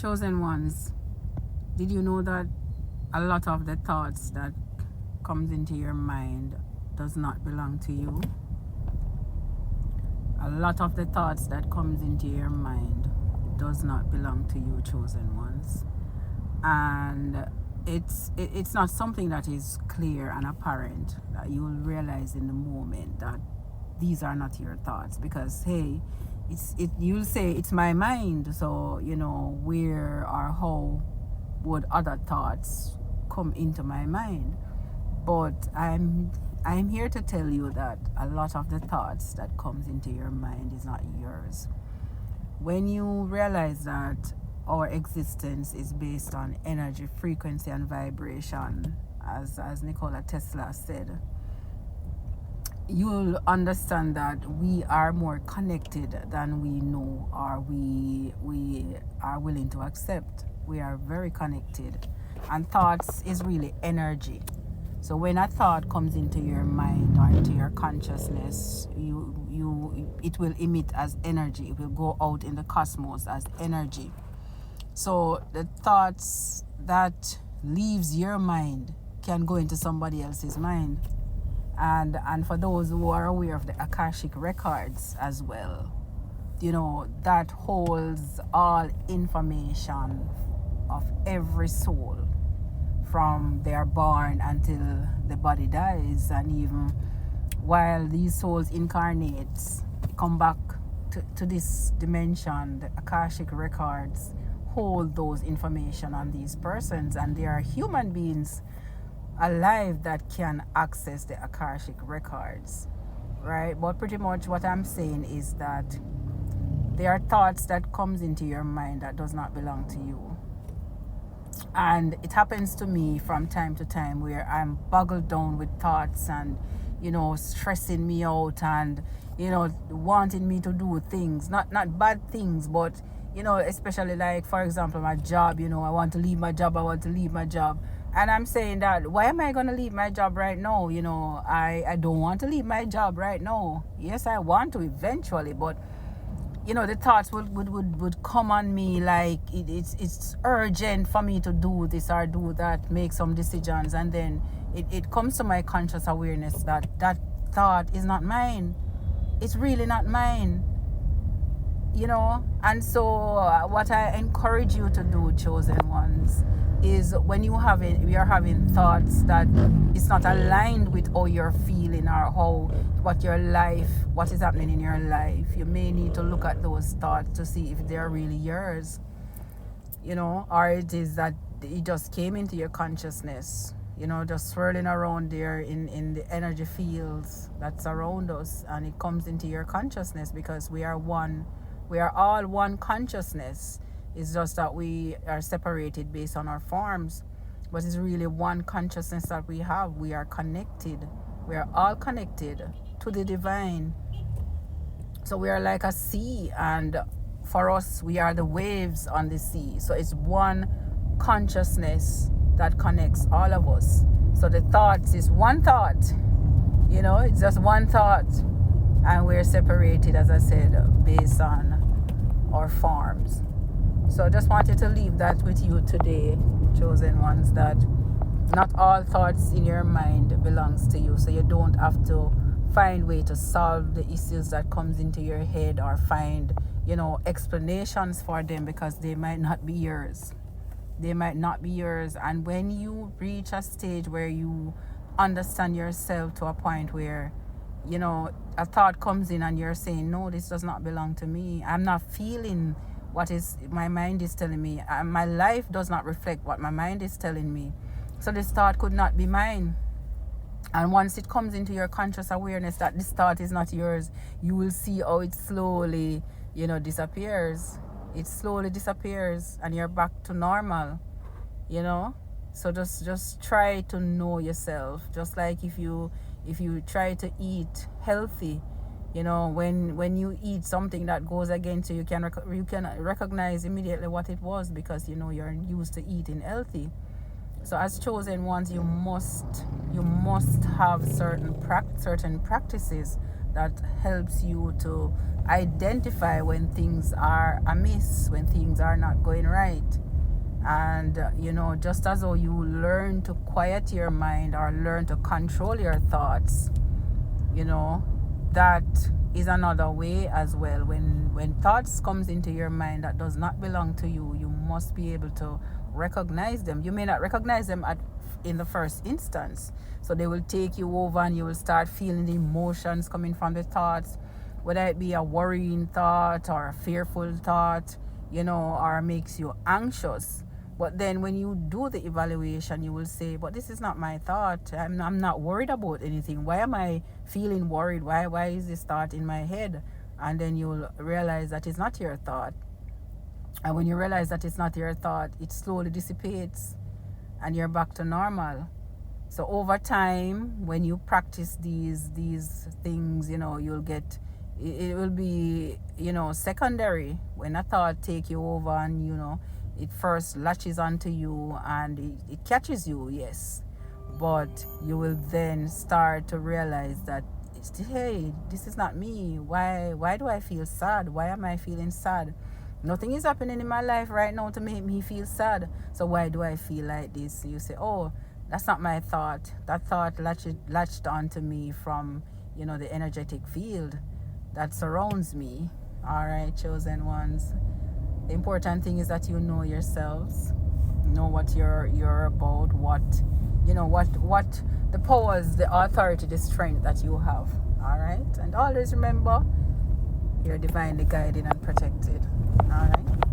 Chosen ones, did you know that a lot of the thoughts that comes into your mind does not belong to you? A lot of the thoughts that comes into your mind does not belong to you, chosen ones. And it's not something that is clear and apparent that you will realize in the moment that these are not your thoughts, because hey, you'll say it's my mind, so where or how would other thoughts come into my mind? But I'm here to tell you that a lot of the thoughts that comes into your mind is not yours. When you realize that our existence is based on energy, frequency, and vibration, as Nikola Tesla said, you'll understand that we are more connected than we know or we are willing to accept. We are very connected, and thoughts is really energy. So when a thought comes into your mind or into your consciousness, it will emit as energy. It will go out in the cosmos as energy. So the thoughts that leaves your mind can go into somebody else's mind. And for those who are aware of the Akashic records as well, that holds all information of every soul from they are born until the body dies, and even while these souls incarnates, come back to this dimension. The Akashic records hold those information on these persons, and they are human beings alive that can access the Akashic records, right? But pretty much what I'm saying is that there are thoughts that comes into your mind that does not belong to you. And it happens to me from time to time where I'm boggled down with thoughts and stressing me out and wanting me to do things, not bad things, but especially like, for example, my job. I want to leave my job. And I'm saying that, why am I going to leave my job right now? I don't want to leave my job right now. Yes, I want to eventually, but the thoughts would come on me like it's urgent for me to do this or do that, make some decisions, and then it comes to my conscious awareness that thought is not mine. It's really not mine. And so what I encourage you to do, chosen ones, is when we are having thoughts that it's not aligned with how you're feeling or what is happening in your life, you may need to look at those thoughts to see if they're really yours, or it is that it just came into your consciousness, just swirling around there in the energy fields that's around us, and it comes into your consciousness, because we are one. We are all one consciousness. It's just that we are separated based on our forms, but it's really one consciousness that we have. We are connected. We are all connected to the divine. So we are like a sea, and for us, we are the waves on the sea. So it's one consciousness that connects all of us. So the thoughts is one thought. It's just one thought, and we're separated, as I said, based on our forms. So I just wanted to leave that with you today, chosen ones, that not all thoughts in your mind belongs to you. So you don't have to find way to solve the issues that comes into your head, or find explanations for them, because they might not be yours. And when you reach a stage where you understand yourself to a point where a thought comes in and you're saying, no, this does not belong to me, I'm not feeling what is my mind is telling me, my life does not reflect what my mind is telling me, so this thought could not be mine. And once it comes into your conscious awareness that this thought is not yours, you will see how it slowly disappears. It slowly disappears, and you're back to normal. So just try to know yourself. Just like if you try to eat healthy, when you eat something that goes against you, you can recognize immediately what it was, because you're used to eating healthy. So as chosen ones, you must have certain practices that helps you to identify when things are amiss, when things are not going right. And just as though you learn to quiet your mind or learn to control your thoughts, that is another way as well. When thoughts comes into your mind that does not belong to you, you must be able to recognize them. You may not recognize them in the first instance, so they will take you over and you will start feeling the emotions coming from the thoughts, whether it be a worrying thought or a fearful thought, or makes you anxious. But then when you do the evaluation, you will say, but this is not my thought. I'm not worried about anything. Why am I feeling worried? Why is this thought in my head? And then you'll realize that it's not your thought. And when you realize that it's not your thought, it slowly dissipates and you're back to normal. So over time, when you practice these things, you'll get, it will be, secondary. When a thought take you over and, it first latches onto you and it catches you, yes. But you will then start to realize that, hey, this is not me. Why do I feel sad? Why am I feeling sad? Nothing is happening in my life right now to make me feel sad. So why do I feel like this? You say, oh, that's not my thought. That thought latched onto me from, the energetic field that surrounds me. All right, chosen ones. The important thing is that you know yourselves, know what you're about, what the powers, the authority, the strength that you have. All right, and always remember, you're divinely guided and protected. All right.